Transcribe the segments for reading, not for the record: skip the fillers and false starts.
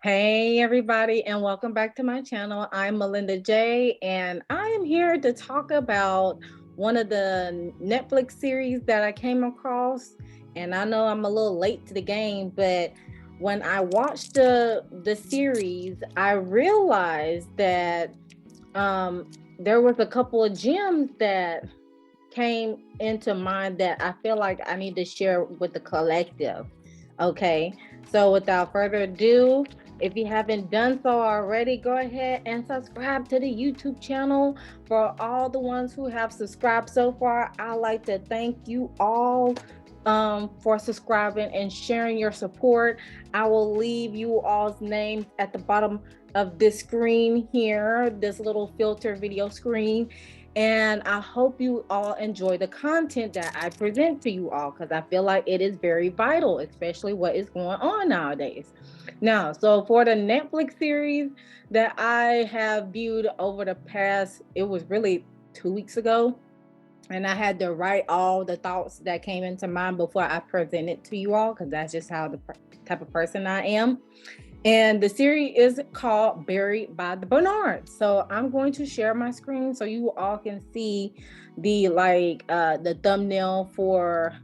Hey everybody, and welcome back to my channel. I'm Melinda J, and I am here to talk about one of the Netflix series that I came across. And I know I'm a little late to the game, but when I watched the series, I realized that there was a couple of gems that came into mind that I feel like I need to share with the collective. Okay, so without further ado, if you haven't done so already, go ahead and subscribe to the YouTube channel. For all the ones who have subscribed so far, I'd like to thank you all for subscribing and sharing your support. I will leave you all's names at the bottom of this screen here, this little filter video screen. And I hope you all enjoy the content that I present to you all, because I feel like it is very vital, especially what is going on nowadays. Now, so for the Netflix series that I have viewed over the past, it was really 2 weeks ago. And I had to write all the thoughts that came into mind before I present it to you all, because that's just how the type of person I am. And the series is called Buried by the Bernards. So I'm going to share my screen so you all can see the thumbnail for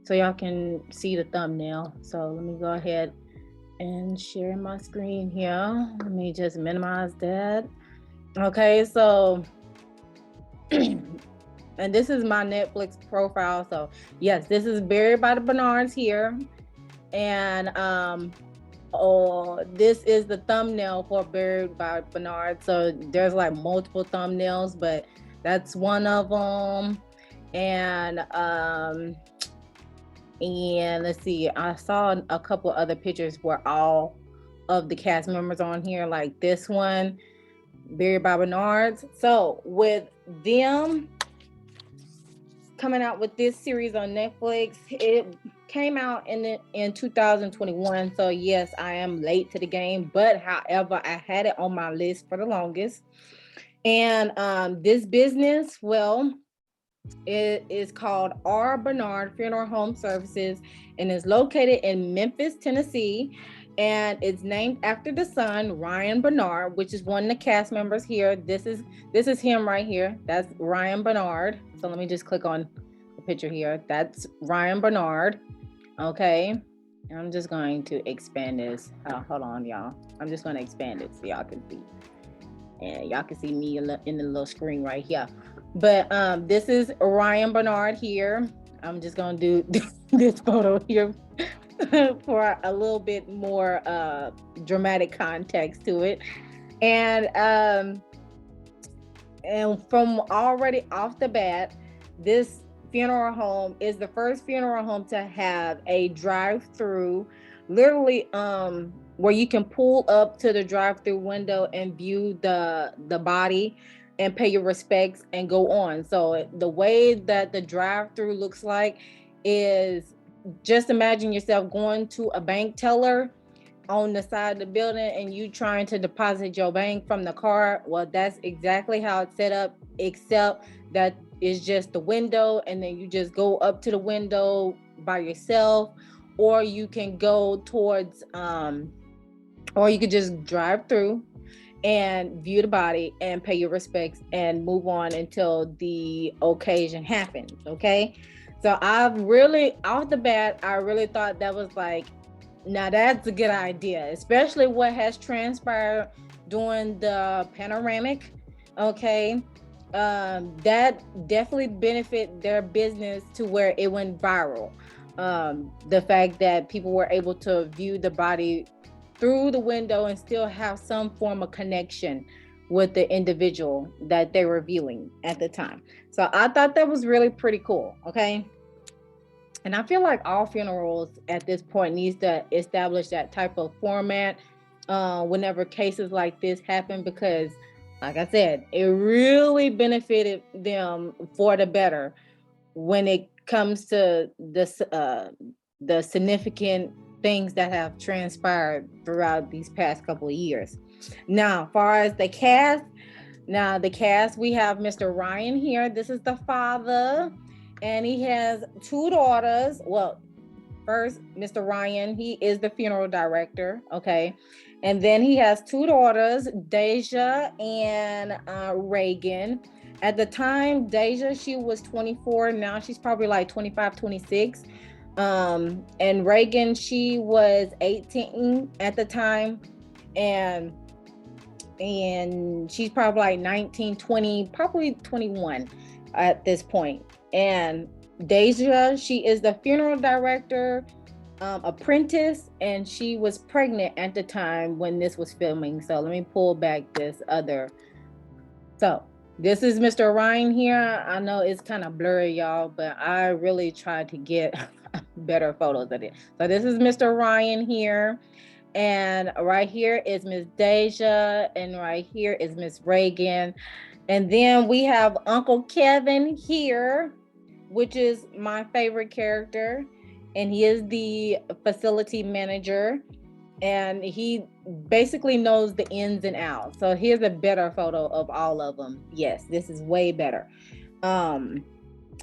so y'all can see the thumbnail. So let me go ahead and share my screen here. Let me just minimize that. Okay, so and this is my Netflix profile. So yes, this is Buried by the Bernards here. And this is the thumbnail for Buried by Bernard. So there's like multiple thumbnails, but that's one of them. And let's see, I saw a couple other pictures where all of the cast members on here, like this one, Buried by Bernards. So with them coming out with this series on Netflix, it came out in 2021. So yes, I am late to the game, but however, I had it on my list for the longest. And this business, well, it is called R. Bernard Funeral Home Services, and is located in Memphis, Tennessee. And it's named after the son, Ryan Bernard, which is one of the cast members here. This is him right here. That's Ryan Bernard. So let me just click on the picture here. That's Ryan Bernard. Okay. And I'm just going to expand this. Hold on, y'all. I'm just going to expand it so y'all can see. And y'all can see me in the little screen right here. But this is Ryan Bernard here. I'm just going to do this photo here for a little bit more dramatic context to it. And from already off the bat, this funeral home is the first funeral home to have a drive-through, literally where you can pull up to the drive-through window and view the body and pay your respects and go on. So the way that the drive-through looks like is, just imagine yourself going to a bank teller on the side of the building and you trying to deposit your bank from the car. Well, that's exactly how it's set up, except that it's just the window, and then you just go up to the window by yourself, or you can go towards or you could just drive through and view the body and pay your respects and move on until the occasion happens. Okay, so I've really, off the bat, I really thought that was like, now that's a good idea, especially what has transpired during the panoramic. Okay, that definitely benefit their business to where it went viral. The fact that people were able to view the body through the window and still have some form of connection with the individual that they were viewing at the time. So I thought that was really pretty cool. Okay. And I feel like all funerals at this point needs to establish that type of format whenever cases like this happen, because like I said, it really benefited them for the better when it comes to this the significant things that have transpired throughout these past couple of years. Now, as far as the cast, we have Mr. Ryan here. This is the father, and he has two daughters. Well, first, Mr. Ryan, he is the funeral director, okay? And then he has two daughters, Deja and Reagan. At the time, Deja, she was 24. Now she's probably like 25, 26. And Reagan, she was 18 at the time. And she's probably like 19, 20, probably 21 at this point. And Deja, she is the funeral director, apprentice, and she was pregnant at the time when this was filming. So let me pull back this other. So this is Mr. Ryan here. I know it's kind of blurry, y'all, but I really tried to get better photos of it. So this is Mr. Ryan here. And right here is Miss Deja, and right here is Miss Reagan. And then we have Uncle Kevin here, which is my favorite character. And he is the facility manager. And he basically knows the ins and outs. So here's a better photo of all of them. Yes, this is way better. And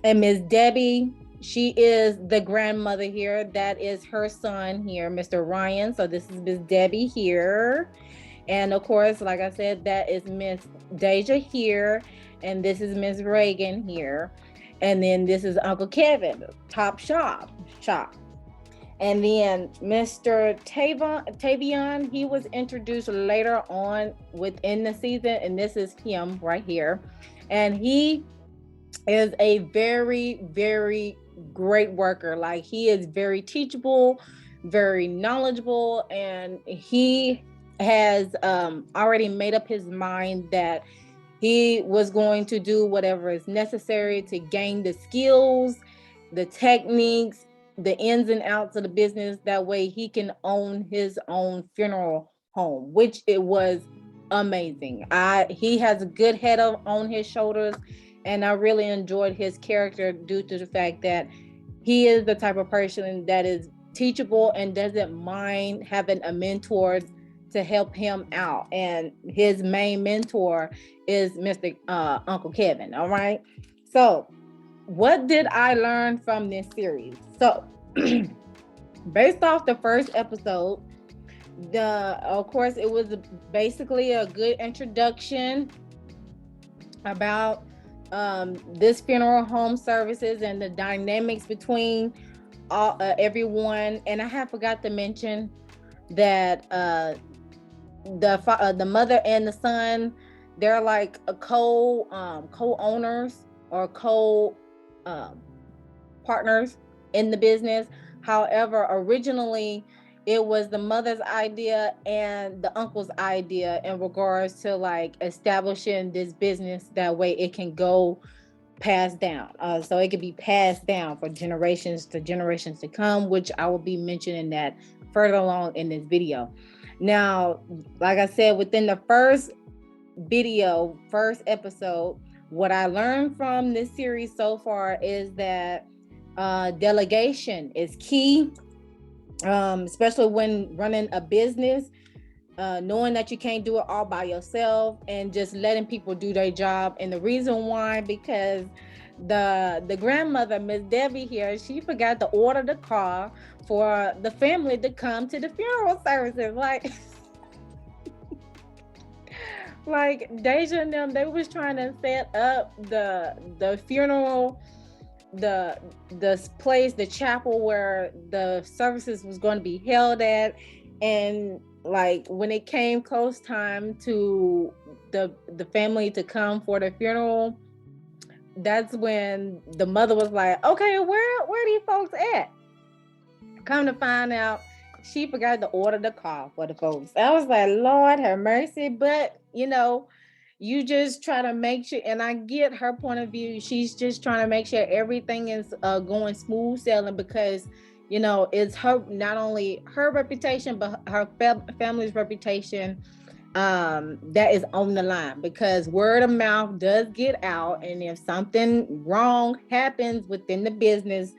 Miss Debbie, she is the grandmother here. That is her son here, Mr. Ryan. So this is Miss Debbie here. And of course, like I said, that is Miss Deja here. And this is Miss Reagan here. And then this is Uncle Kevin, top shop. And then Mr. Tavion, he was introduced later on within the season. And this is him right here. And he is a very, very great worker. Like, he is very teachable, very knowledgeable, and he has already made up his mind that he was going to do whatever is necessary to gain the skills, the techniques, the ins and outs of the business. That way he can own his own funeral home, which it was amazing. He has a good head on his shoulders. And I really enjoyed his character due to the fact that he is the type of person that is teachable and doesn't mind having a mentor to help him out. And his main mentor is Mr. Uncle Kevin. All right. So what did I learn from this series? So based off the first episode, of course, it was basically a good introduction about this funeral home services and the dynamics between everyone. And I have forgot to mention that the mother and the son, they're like a co-owners or partners in the business. However, originally it was the mother's idea and the uncle's idea in regards to like establishing this business. That way it can go passed down. So it could be passed down for generations to come, which I will be mentioning that further along in this video. Now, like I said, within the first episode, what I learned from this series so far is that delegation is key. Especially when running a business, knowing that you can't do it all by yourself and just letting people do their job. And the reason why, because the grandmother, Miss Debbie here, she forgot to order the car for the family to come to the funeral services. Like Deja and them, they was trying to set up the funeral, the place, the chapel where the services was going to be held at. And like when it came close time to the family to come for the funeral, that's when the mother was like, okay, where are these folks at? Come to find out, she forgot to order the car for the folks. I was like, Lord have mercy. But you just try to make sure, and I get her point of view. She's just trying to make sure everything is going smooth sailing, because it's her, not only her reputation, but her family's reputation that is on the line, because word of mouth does get out. And if something wrong happens within the business,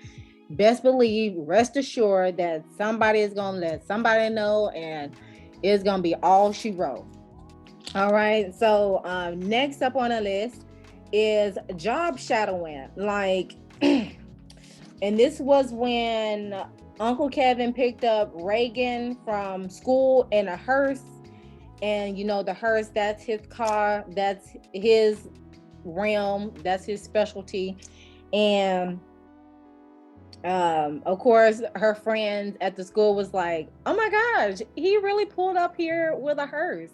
best believe, rest assured that somebody is going to let somebody know, and it's going to be all she wrote. All right. So next up on the list is job shadowing. And this was when Uncle Kevin picked up Reagan from school in a hearse. And the hearse, that's his car, that's his realm, that's his specialty. And of course, her friends at the school was like, "Oh my gosh, he really pulled up here with a hearse."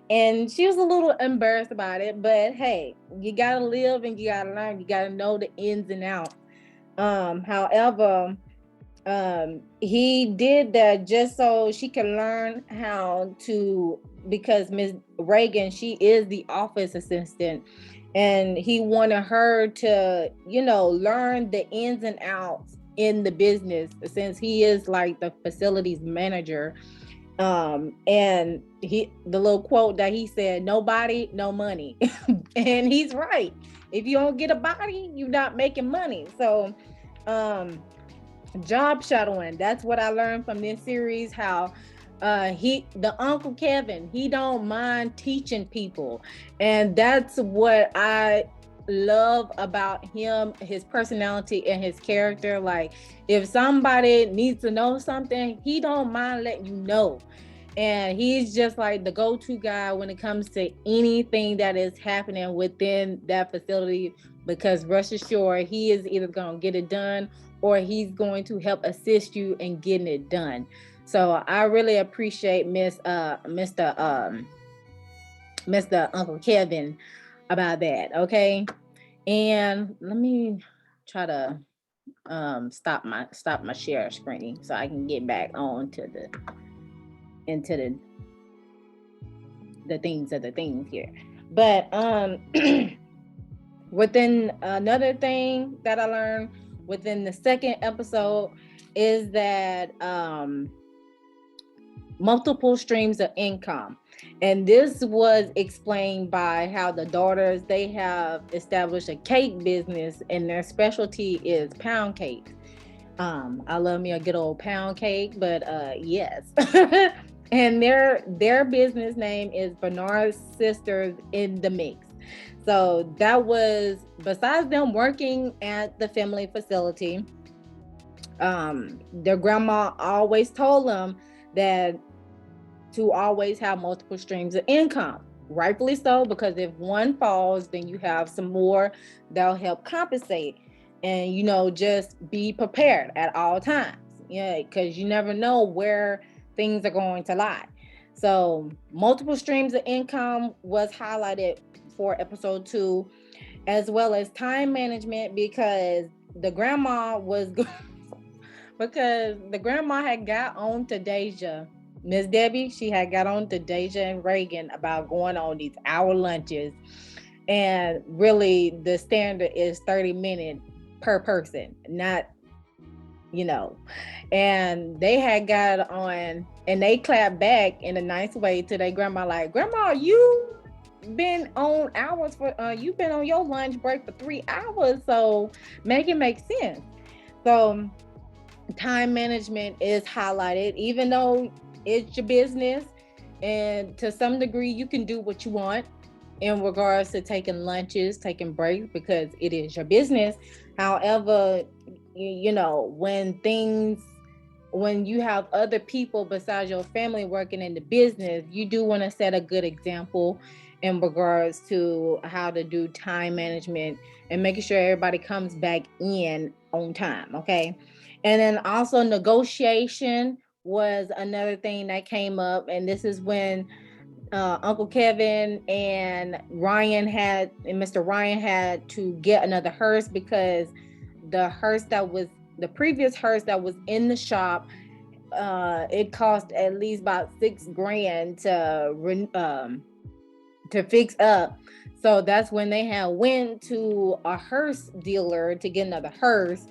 And she was a little embarrassed about it, but hey, you gotta live and you gotta learn. You gotta know the ins and outs. However, he did that just so she can learn how to, because Miss Reagan, she is the office assistant, and he wanted her to, learn the ins and outs in the business, since he is like the facilities manager. And the little quote that he said, "No body, no money." And he's right. If you don't get a body, you're not making money. So job shadowing, that's what I learned from this series. How the Uncle Kevin, he don't mind teaching people, and that's what I love about him, his personality and his character. Like, if somebody needs to know something, he don't mind letting you know. And he's just like the go-to guy when it comes to anything that is happening within that facility, because rest assured, he is either going to get it done or he's going to help assist you in getting it done. So I really appreciate Mr. Uncle Kevin about that. Okay. And let me try to stop my share screen so I can get back on to into the things here. But within another thing that I learned within the second episode is that multiple streams of income. And this was explained by how the daughters, they have established a cake business, and their specialty is pound cake. I love me a good old pound cake, but yes. And their business name is Bernard's Sisters in the Mix. So that was, besides them working at the family facility, their grandma always told them that to always have multiple streams of income. Rightfully so, because if one falls, then you have some more that'll help compensate. And just be prepared at all times. Yeah, because you never know where things are going to lie. So multiple streams of income was highlighted for episode 2, as well as time management, because the grandma was because the grandma had got on to Deja. Miss Debbie, she had got on to Deja and Reagan about going on these hour lunches. And really the standard is 30 minutes per person, not, and they had got on and they clapped back in a nice way to their grandma, like, "Grandma, you been on hours for you've been on your lunch break for 3 hours, so make it make sense." So time management is highlighted, even though it's your business, and to some degree you can do what you want in regards to taking lunches, taking breaks, because it is your business. However, when you have other people besides your family working in the business, you do want to set a good example in regards to how to do time management and making sure everybody comes back in on time. Okay. And then also negotiation was another thing that came up. And this is when Uncle Kevin and Mr. Ryan had to get another hearse, because the previous hearse that was in the shop, it cost at least about $6,000 to fix up. So that's when they had went to a hearse dealer to get another hearse,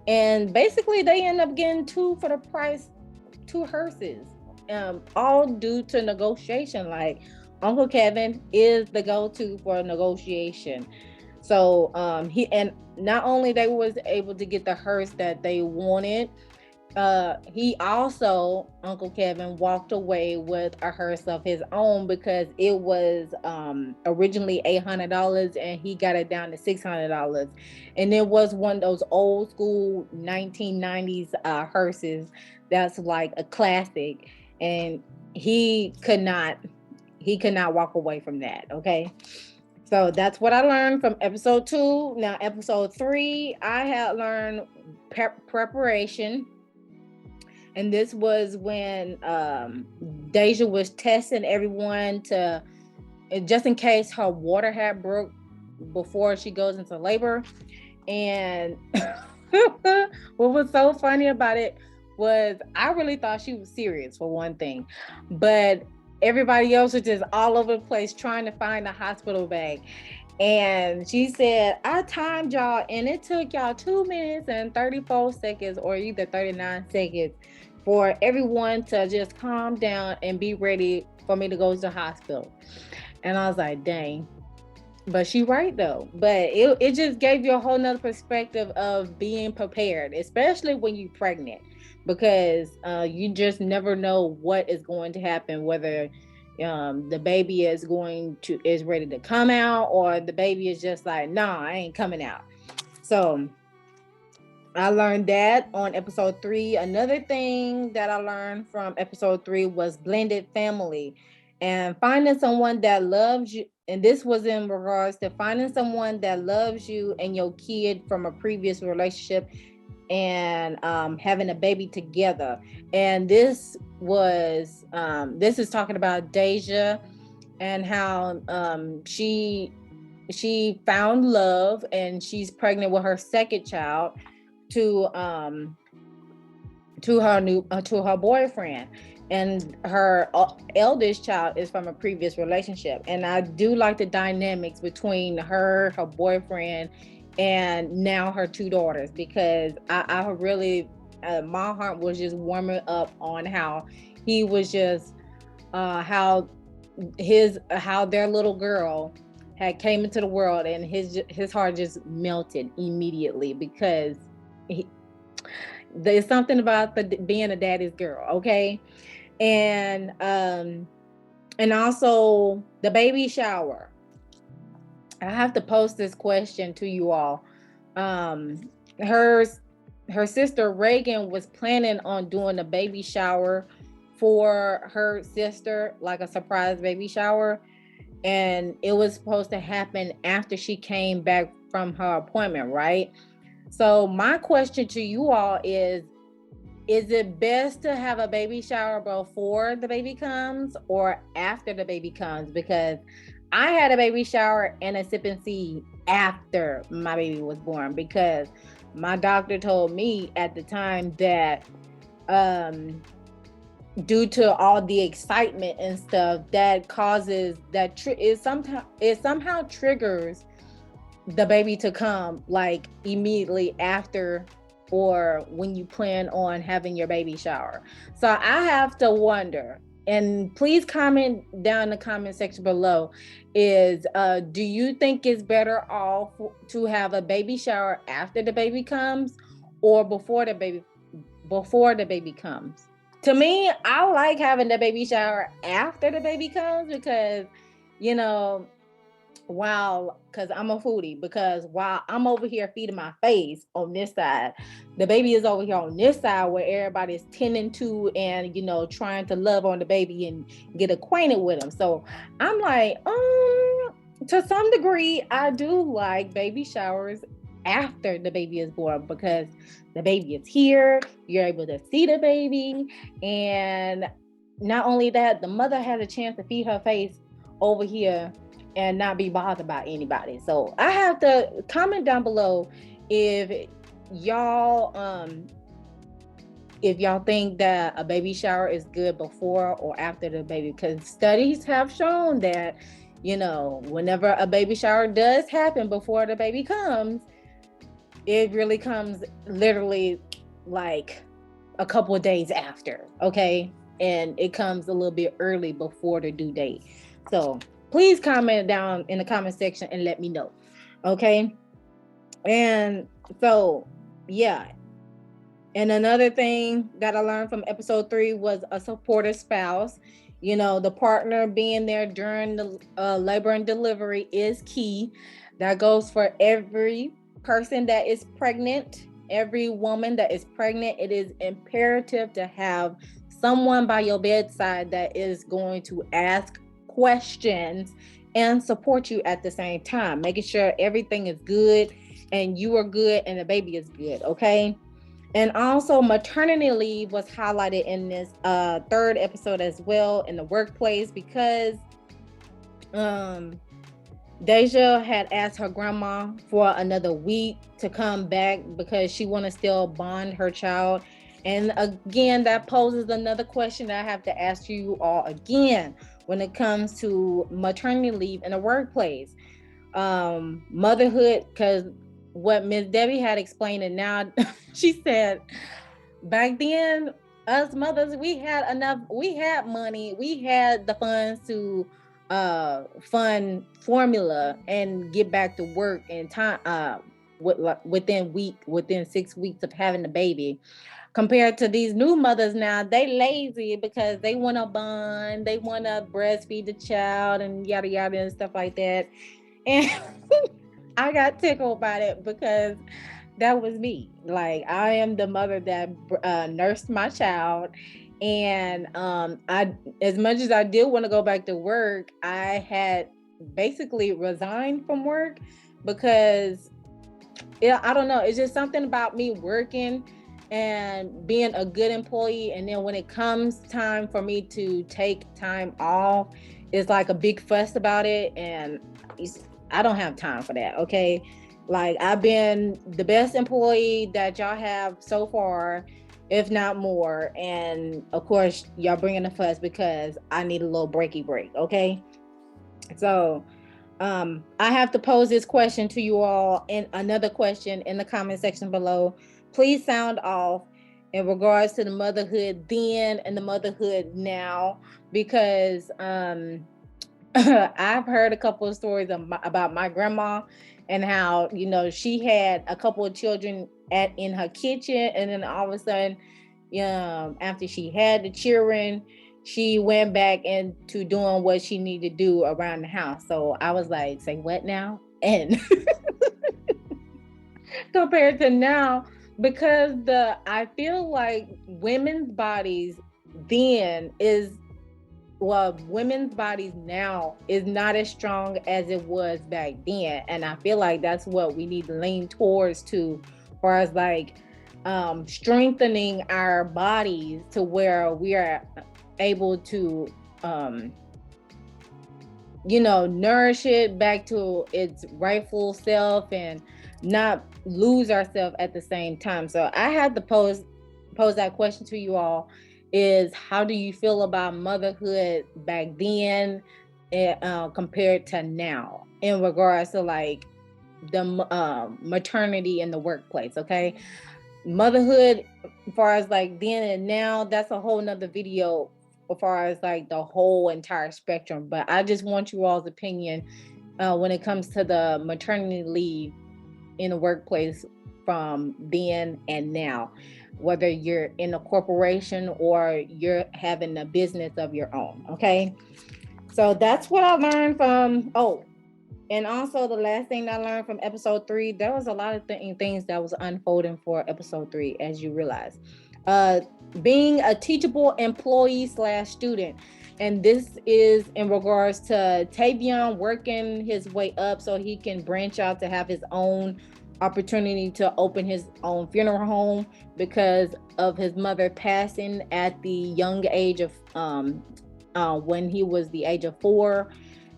and basically they end up getting two for the price, two hearses, all due to negotiation. Like, Uncle Kevin is the go-to for negotiation. So he, and not only they was able to get the hearse that they wanted, he also, Uncle Kevin, walked away with a hearse of his own because it was originally $800 and he got it down to $600. And it was one of those old school 1990s hearses that's like a classic. And he could not he could not walk away from that. Okay. So that's what I learned from episode 2. Now, episode 3, I had learned preparation, and this was when Deja was testing everyone to, just in case her water had broke before she goes into labor. And what was so funny about it was I really thought she was serious, for one thing, but everybody else was just all over the place trying to find a hospital bag. And she said, I timed y'all and it took y'all 2 minutes and 34 seconds, or either 39 seconds, for everyone to just calm down and be ready for me to go to the hospital. And I was like, dang. But she right though. But it just gave you a whole nother perspective of being prepared, especially when you're pregnant, because you just never know what is going to happen, whether the baby is ready to come out, or the baby is just like, nah, I ain't coming out. So I learned that on episode 3. Another thing that I learned from episode 3 was blended family and finding someone that loves you. And this was in regards to finding someone that loves you and your kid from a previous relationship, and having a baby together. And this is talking about Deja and how she found love and she's pregnant with her second child to her boyfriend, and her eldest child is from a previous relationship. And I do like the dynamics between her boyfriend, and now her 2 daughters, because I really my heart was just warming up on how he was just how their little girl had came into the world, and his heart just melted immediately, because there's something about being a daddy's girl. Okay. And also the baby shower. I have to post this question to you all. Her sister Reagan was planning on doing a baby shower for her sister, like a surprise baby shower, and it was supposed to happen after she came back from her appointment, right? So my question to you all is it best to have a baby shower before the baby comes or after the baby comes? Because I had a baby shower and a sip and see after my baby was born, because my doctor told me at the time that due to all the excitement and stuff that causes that it somehow triggers the baby to come like immediately after, or when you plan on having your baby shower. So I have to wonder, and please comment down in the comment section below, is do you think it's better off to have a baby shower after the baby comes, or before the baby comes? To me, I like having the baby shower after the baby comes, because because I'm a foodie, because while I'm over here feeding my face on this side, the baby is over here on this side where everybody's tending to and trying to love on the baby and get acquainted with him. So I'm like, to some degree, I do like baby showers after the baby is born, because the baby is here, you're able to see the baby, and not only that, the mother has a chance to feed her face over here and not be bothered by anybody. So I have to comment down below if y'all think that a baby shower is good before or after the baby, because studies have shown that whenever a baby shower does happen before the baby comes, it really comes literally like a couple of days after. Okay. And it comes a little bit early before the due date. So please comment down in the comment section and let me know. Okay. And so, yeah. And another thing that I learned from episode 3 was a supportive spouse. You know, the partner being there during the labor and delivery is key. That goes for every person that is pregnant, every woman that is pregnant. It is imperative to have someone by your bedside that is going to ask questions and support you at the same time, making sure everything is good and you are good and the baby is good. Okay. And also, maternity leave was highlighted in this third episode as well in the workplace, because um, Deja had asked her grandma for another week to come back because she want to still bond her child. And again, that poses another question that I have to ask you all again when it comes to maternity leave in the workplace. Motherhood, because what Miss Debbie had explained, and now she said back then us mothers, we had enough, we had money, we had the funds to fund formula and get back to work in time, within 6 weeks of having the baby, compared to these new mothers. Now they lazy because they want to bond, they want to breastfeed the child and yada yada and stuff like that. And I got tickled by it because that was me. Like, I am the mother that nursed my child, and I, as much as I did want to go back to work, I had basically resigned from work because I don't know. It's just something about me working and being a good employee, and then when it comes time for me to take time off, it's like a big fuss about it, and I don't have time for that. Okay, like, I've been the best employee that y'all have so far, if not more, and of course y'all bringing a fuss because I need a little breaky break. Okay, so I have to pose this question to you all, and another question in the comment section below. Please sound off in regards to the motherhood then and the motherhood now, because I've heard a couple of stories about my grandma and how, you know, she had a couple of children in her kitchen, and then all of a sudden, after she had the children, she went back into doing what she needed to do around the house. So I was like, say what now? And compared to now, because I feel like women's bodies then is, well, women's bodies now is not as strong as it was back then, and I feel like that's what we need to lean towards, to far as like strengthening our bodies to where we are able to nourish it back to its rightful self and not lose ourselves at the same time. So I had to pose that question to you all, is how do you feel about motherhood back then compared to now in regards to like the maternity in the workplace? Okay, motherhood as far as like then and now, that's a whole nother video as far as like the whole entire spectrum. But I just want you all's opinion when it comes to the maternity leave in the workplace from then and now, whether you're in a corporation or you're having a business of your own. Okay, so that's what I learned from. Oh, and also the last thing I learned from episode 3, there was a lot of things that was unfolding for episode 3, as you realize. Being a teachable employee / student. And this is in regards to Tavion working his way up so he can branch out to have his own opportunity to open his own funeral home because of his mother passing at the young age of when he was the age of 4.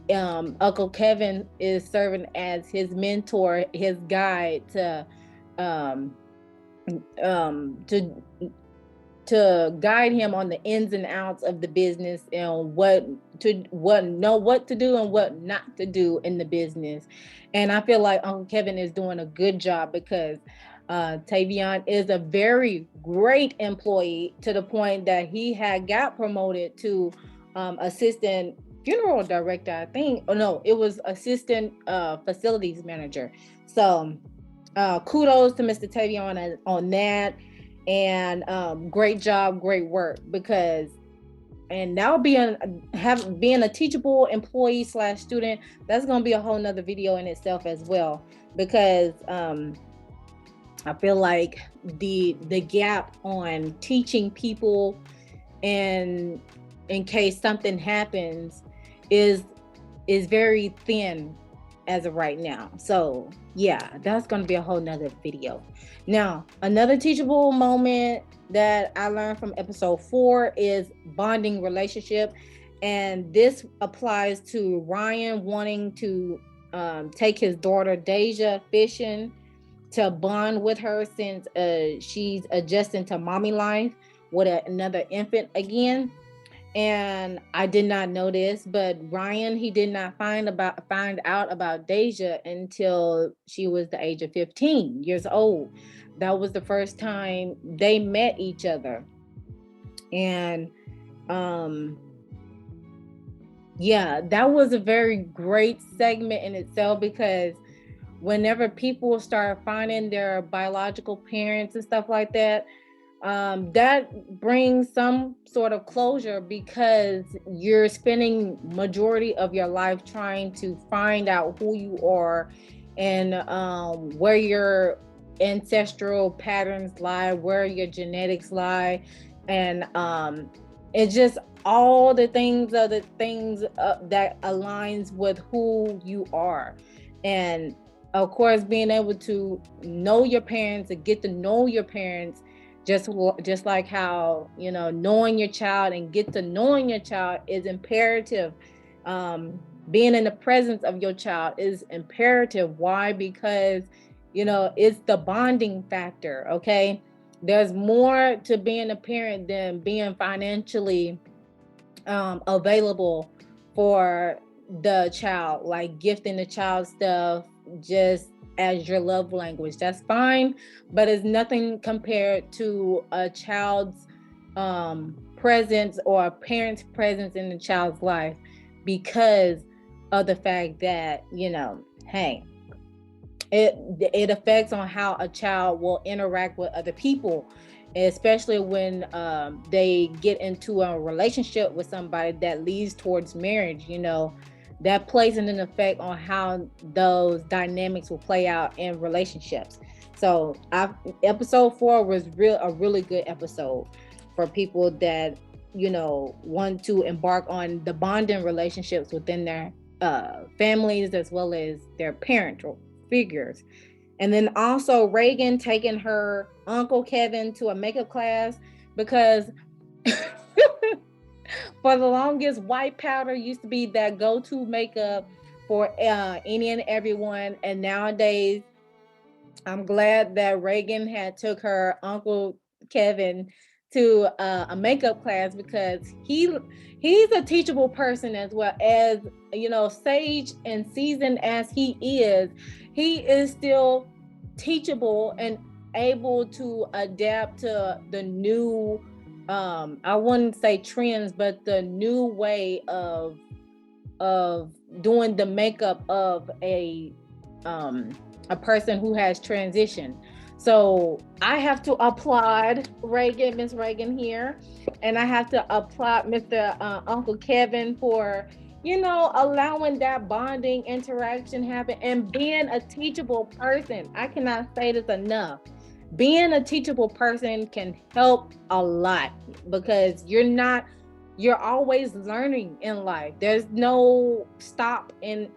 Uncle Kevin is serving as his mentor, his guide to guide him on the ins and outs of the business and what to do and what not to do in the business. And I feel like Uncle Kevin is doing a good job because Tavion is a very great employee to the point that he had got promoted to assistant funeral director, I think. Oh no, it was assistant facilities manager. So kudos to Mr. Tavion on that. And great job, great work. Because and that would be being a teachable employee slash student. That's going to be a whole nother video in itself as well, because I feel like the gap on teaching people, and in case something happens, is very thin as of right now. So yeah, that's going to be a whole nother video. Now, another teachable moment that I learned from episode 4 is bonding relationship. And this applies to Ryan wanting to take his daughter Deja fishing to bond with her, since she's adjusting to mommy life with another infant again. And I did not know this, but Ryan, he did not find out about Deja until she was the age of 15 years old. That was the first time they met each other. And yeah, that was a very great segment in itself, because whenever people start finding their biological parents and stuff like that, that brings some sort of closure, because you're spending majority of your life trying to find out who you are, and where your ancestral patterns lie, where your genetics lie, and it's just all the things that aligns with who you are. And of course, being able to know your parents and get to know your parents, just like how, knowing your child and get to knowing your child is imperative. Being in the presence of your child is imperative. Why? Because it's the bonding factor. Okay, there's more to being a parent than being financially available for the child, like gifting the child stuff just as your love language. That's fine, but it's nothing compared to a child's presence, or a parent's presence in the child's life, because of the fact that hey, it affects on how a child will interact with other people, especially when they get into a relationship with somebody that leads towards marriage. That plays an effect on how those dynamics will play out in relationships. So episode 4 was a really good episode for people that want to embark on the bonding relationships within their families, as well as their parental figures. And then also Reagan taking her Uncle Kevin to a makeup class, because for the longest, white powder used to be that go-to makeup for any and everyone. And nowadays, I'm glad that Reagan had took her Uncle Kevin to a makeup class, because he's a teachable person, as well as sage and seasoned as he is still teachable and able to adapt to the new I wouldn't say trends, but the new way of doing the makeup of a person who has transitioned. So I have to applaud Miss Reagan here, and I have to applaud Mr. Uncle Kevin for allowing that bonding interaction happen and being a teachable person. I cannot say this enough. Being a teachable person can help a lot, because you're always learning in life. There's no stopping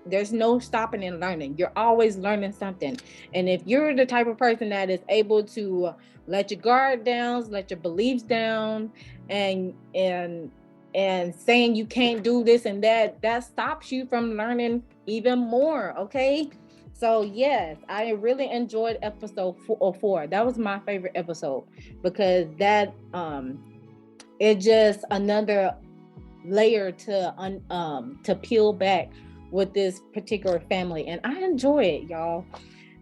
in learning. You're always learning something. And if you're the type of person that is able to let your guard down, let your beliefs down, and saying you can't do this and that stops you from learning even more. Okay. So yes, I really enjoyed episode 4. That was my favorite episode, because that it's just another layer to peel back with this particular family, and I enjoy it, y'all.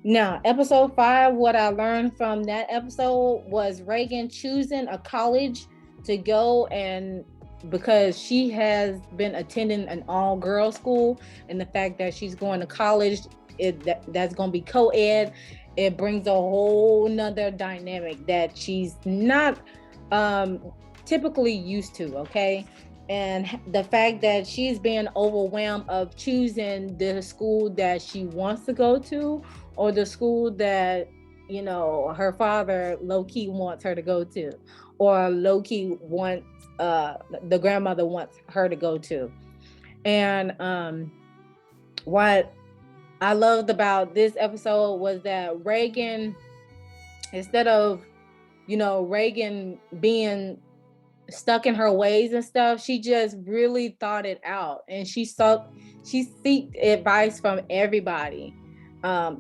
Now, episode 5, what I learned from that episode was Reagan choosing a college to go, and because she has been attending an all-girl school, and the fact that she's going to college, that's going to be co-ed, it brings a whole nother dynamic that she's not typically used to. Okay. And the fact that she's being overwhelmed of choosing the school that she wants to go to, or the school that, her father low-key wants her to go to, or low-key wants the grandmother wants her to go to. And what I loved about this episode was that Reagan, instead of, Reagan being stuck in her ways and stuff, she just really thought it out, and she seeked advice from everybody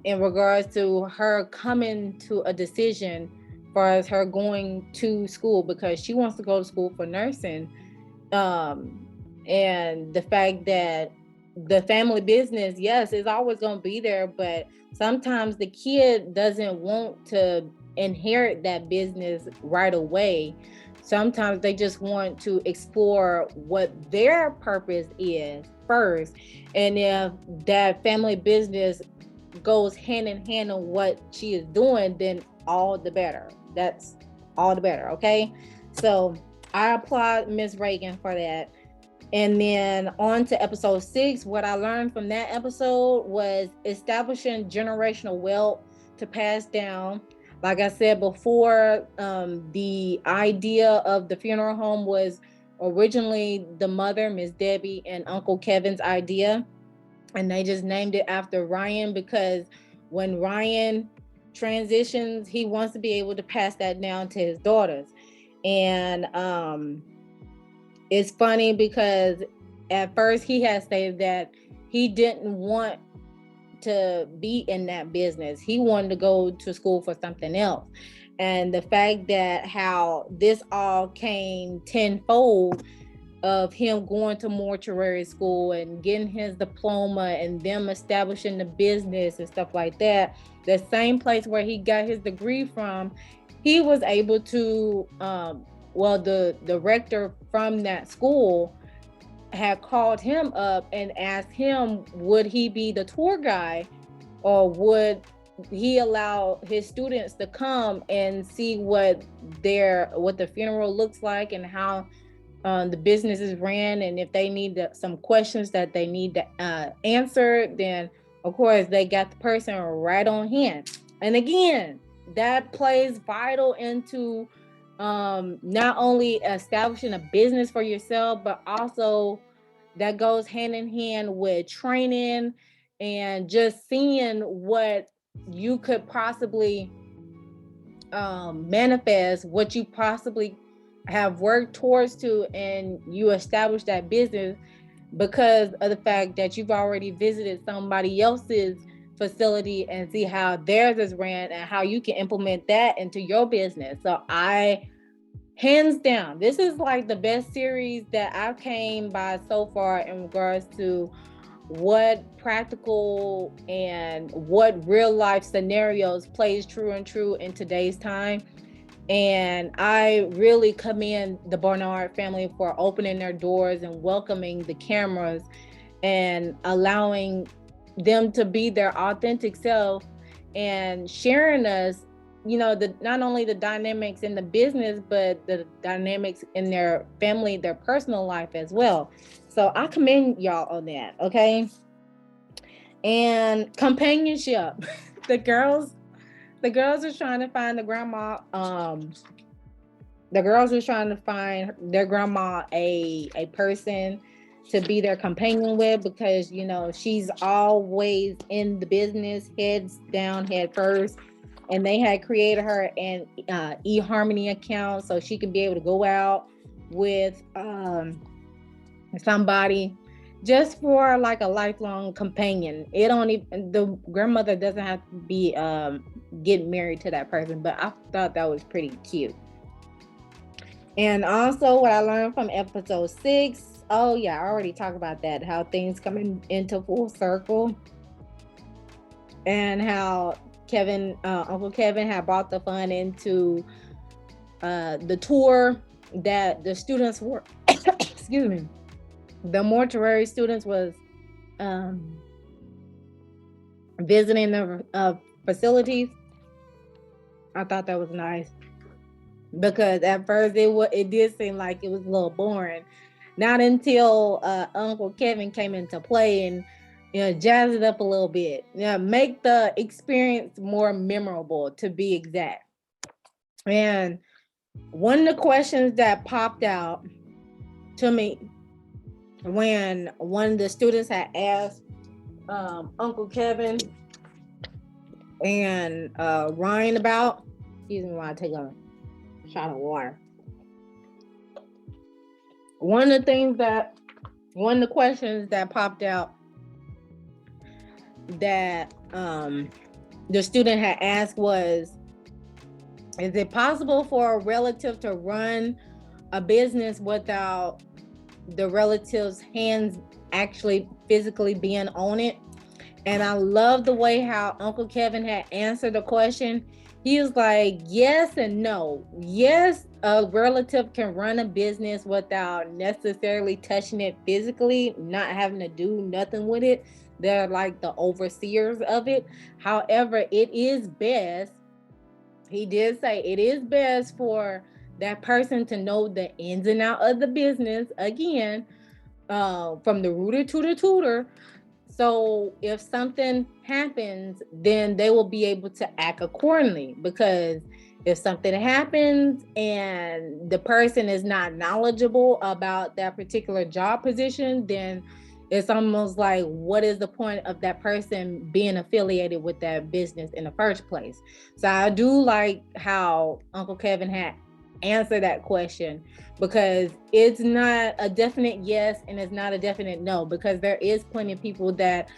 in regards to her coming to a decision for as her going to school, because she wants to go to school for nursing. And the fact that the family business, yes, is always going to be there, but sometimes the kid doesn't want to inherit that business right away. Sometimes they just want to explore what their purpose is first. And if that family business goes hand in hand on what she is doing, then all the better. That's all the better. Okay. So I applaud Miss Reagan for that. And then on to episode 6. What I learned from that episode was establishing generational wealth to pass down. Like I said before, the idea of the funeral home was originally the mother, Miss Debbie, and Uncle Kevin's idea. And they just named it after Ryan, because when Ryan transitions, he wants to be able to pass that down to his daughters. And it's funny because at first he had stated that he didn't want to be in that business. He wanted to go to school for something else. And the fact that how this all came tenfold, of him going to mortuary school and getting his diploma and them establishing the business and stuff like that, the same place where he got his degree from, he was able to the rector from that school had called him up and asked him, would he be the tour guide, or would he allow his students to come and see what the funeral looks like, and how the business is ran, and if they need some questions that they need to answer, then of course they got the person right on hand. And again, that plays vital into not only establishing a business for yourself, but also that goes hand in hand with training and just seeing what you could possibly manifest, what you possibly have worked towards to, and you establish that business because of the fact that you've already visited somebody else's facility and see how theirs is ran and how you can implement that into your business. So hands down, this is like the best series that I've came by so far in regards to what practical and what real life scenarios plays true in today's time. And I really commend the Barnard family for opening their doors and welcoming the cameras and allowing them to be their authentic self and sharing us, not only the dynamics in the business, but the dynamics in their family, their personal life as well. So I commend y'all on that. Okay. And companionship. the girls are trying to find the grandma. The girls are trying to find their grandma a person to be their companion with, because she's always in the business, heads down, head first. And they had created her an eHarmony account so she could be able to go out with somebody just for like a lifelong companion. The grandmother doesn't have to be getting married to that person, but I thought that was pretty cute. And also what I learned from episode 6, oh yeah, I already talked about that, how things come into full circle, and how Uncle Kevin had brought the fun into the tour that the students were excuse me, the mortuary students was visiting the facilities. I thought that was nice because at first it did seem like it was a little boring. Not until Uncle Kevin came into play and jazz it up a little bit. Yeah, make the experience more memorable, to be exact. And one of the questions that popped out to me when one of the students had asked Uncle Kevin and Ryan about, excuse me while I take a shot of water. One of the questions that popped out that the student had asked was, is it possible for a relative to run a business without the relative's hands actually physically being on it? And I love the way how Uncle Kevin had answered the question. He was like, yes and no. Yes, a relative can run a business without necessarily touching it physically, not having to do nothing with it. They're like the overseers of it. However, it is best, he did say it is best for that person to know the ins and out of the business, again, from the rooter to the tutor. So if something happens, then they will be able to act accordingly. Because if something happens and the person is not knowledgeable about that particular job position, then it's almost like, what is the point of that person being affiliated with that business in the first place? So I do like how Uncle Kevin had answered that question, because it's not a definite yes and it's not a definite no, because there is plenty of people that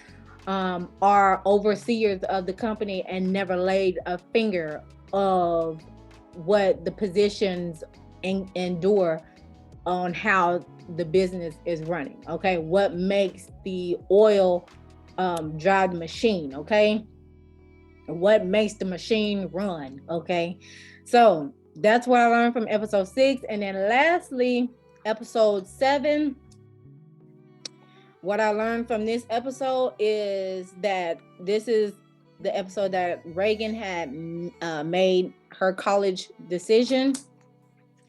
are overseers of the company and never laid a finger of what the positions endure on how the business is running. Okay, what makes the oil drive the machine? Okay, what makes the machine run? Okay, so that's what I learned from episode 6. And then lastly, episode 7, what I learned from this episode is that this is the episode that Reagan had made her college decision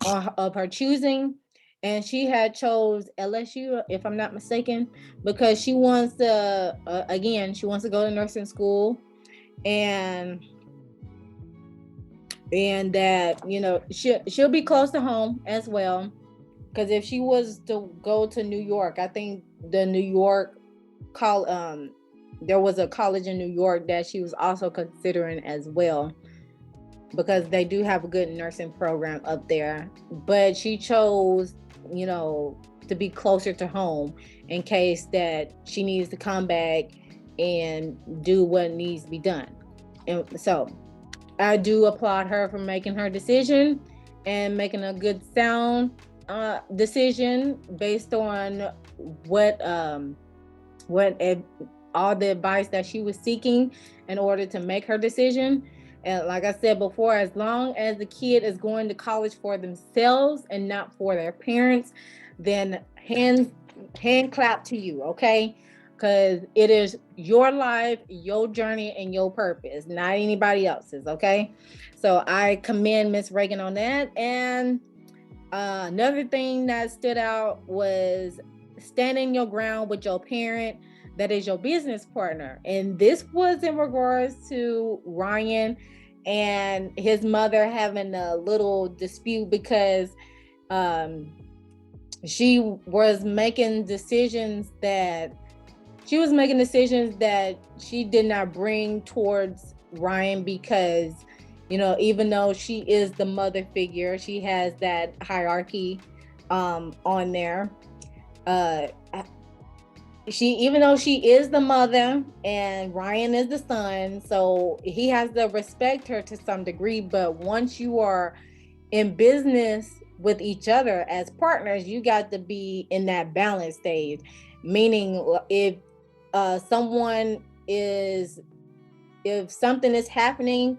of her choosing, and she had chose LSU, if I'm not mistaken, because she wants to again, she wants to go to nursing school, and that she'll be close to home as well. Because if she was to go to New York, I think the New York there was a college in New York that she was also considering as well, because they do have a good nursing program up there. But she chose, to be closer to home in case that she needs to come back and do what needs to be done. And so I do applaud her for making her decision and making a good sound decision based on what all the advice that she was seeking in order to make her decision. And like I said before, as long as the kid is going to college for themselves and not for their parents, then hand clap to you, okay? Because it is your life, your journey, and your purpose, not anybody else's, okay? So I commend Miss Reagan on that. And another thing that stood out was standing your ground with your parent that is your business partner. And this was in regards to Ryan and his mother having a little dispute because she was making decisions that she did not bring towards Ryan, because even though she is the mother figure, she has that hierarchy on there. Even though she is the mother and Ryan is the son, so he has to respect her to some degree. But once you are in business with each other as partners, you got to be in that balance stage. Meaning, if something is happening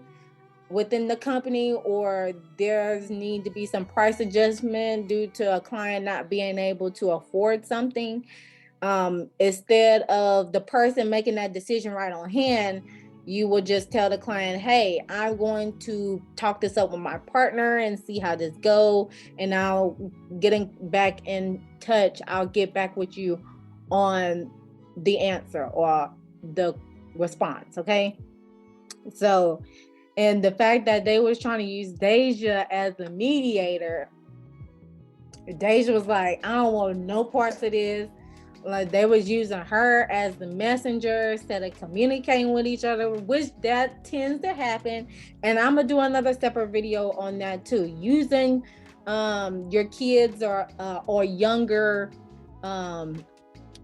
within the company, or there's need to be some price adjustment due to a client not being able to afford something, instead of the person making that decision right on hand, you will just tell the client, hey, I'm going to talk this up with my partner and see how this go, and I'll getting back in touch. I'll get back with you on the answer or the response. Okay. So, and the fact that they was trying to use Deja as the mediator, Deja was like, I don't want no parts of this. Like, they was using her as the messenger instead of communicating with each other, which that tends to happen. And I'm gonna do another separate video on that too. Using your kids or um,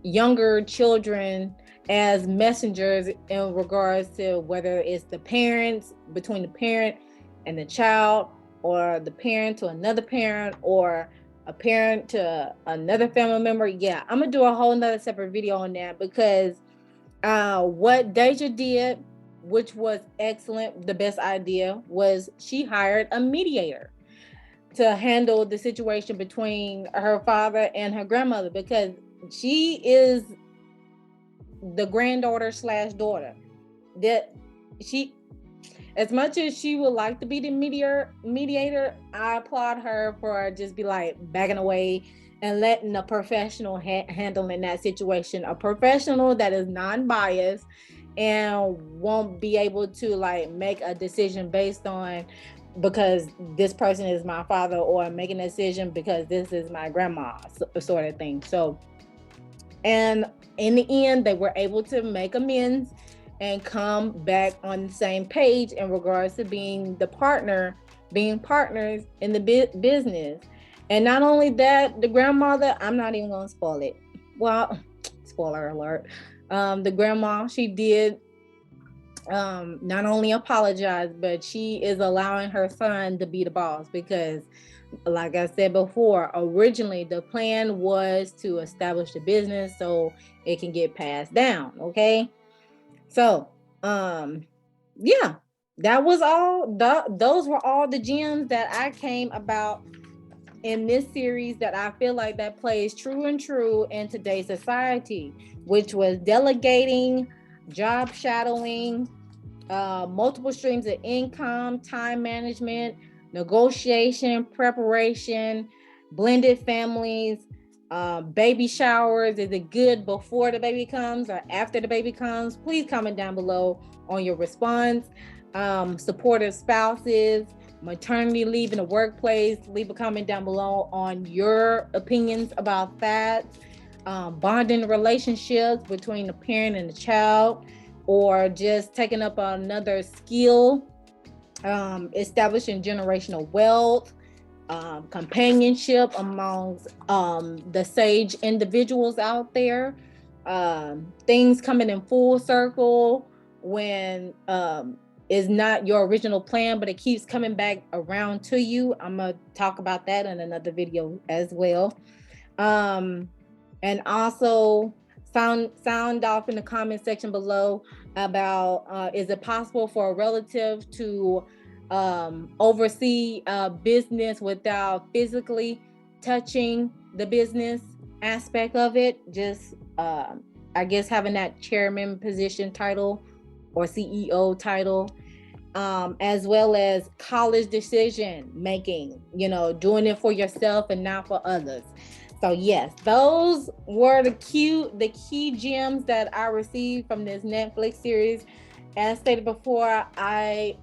younger children as messengers in regards to whether it's the parents, between the parent and the child, or the parent to another parent, or a parent to another family member. Yeah, I'm gonna do a whole nother separate video on that, because what Deja did, which was excellent, the best idea, was she hired a mediator to handle the situation between her father and her grandmother, because she is the granddaughter slash daughter. That she, as much as she would like to be the mediator, I applaud her for just be like backing away and letting a professional handling that situation, a professional that is non-biased and won't be able to like make a decision based on, because this person is my father, or making a decision because this is my grandma, sort of thing. So, and in the end, they were able to make amends and come back on the same page in regards to being partners in the business. And not only that, the grandmother, I'm not even gonna spoil it. Well, spoiler alert. The grandma, she did not only apologize, but she is allowing her son to be the boss, because like I said before, originally the plan was to establish the business so it can get passed down. Okay. So, yeah, that was all. Those were all the gems that I came about in this series that I feel like that plays true and true in today's society, which was delegating, job shadowing, multiple streams of income, time management, negotiation, preparation, blended families, baby showers. Is it good before the baby comes or after the baby comes? Please comment down below on your response. Supportive spouses, maternity leave in the workplace. Leave a comment down below on your opinions about that. Bonding relationships between the parent and the child, or just taking up another skill, establishing generational wealth, companionship amongst the sage individuals out there, things coming in full circle when is not your original plan, but it keeps coming back around to you. I'm gonna talk about that in another video as well. And also sound off in the comment section below about is it possible for a relative to oversee a business without physically touching the business aspect of it, just I guess having that chairman position title or CEO title, as well as college decision making, doing it for yourself and not for others. So yes, those were the key gems that I received from this Netflix series. As stated before, I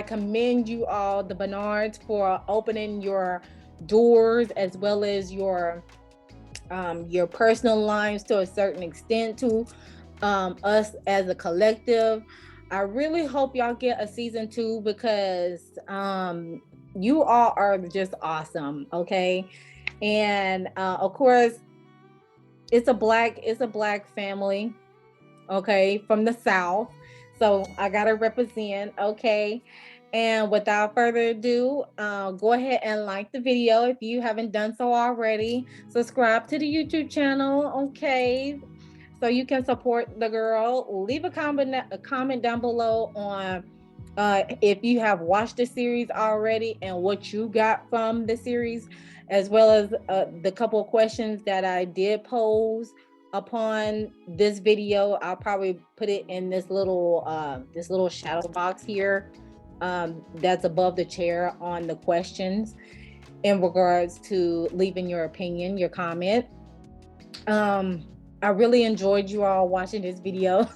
commend you all, the Bernards, for opening your doors as well as your personal lives to a certain extent to us as a collective. I really hope y'all get a season 2, because you all are just awesome. Okay. And of course, it's a black family, okay, from the South. So I gotta represent, okay. And without further ado, go ahead and like the video if you haven't done so already. Subscribe to the YouTube channel, okay, so you can support the girl. Leave a comment down below on if you have watched the series already and what you got from the series, as well as the couple of questions that I did pose upon this video, I'll probably put it in this little shadow box here, that's above the chair on the questions in regards to leaving your opinion, your comment. I really enjoyed you all watching this video.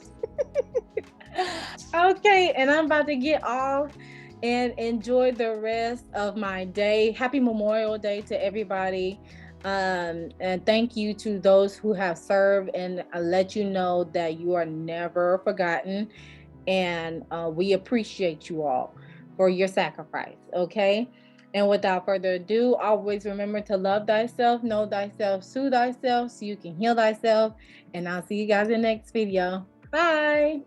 Okay, and I'm about to get off and enjoy the rest of my day. Happy Memorial Day to everybody. And thank you to those who have served, and I let you know that you are never forgotten. And we appreciate you all for your sacrifice. Okay. And without further ado, always remember to love thyself, know thyself, soothe thyself so you can heal thyself. And I'll see you guys in the next video. Bye.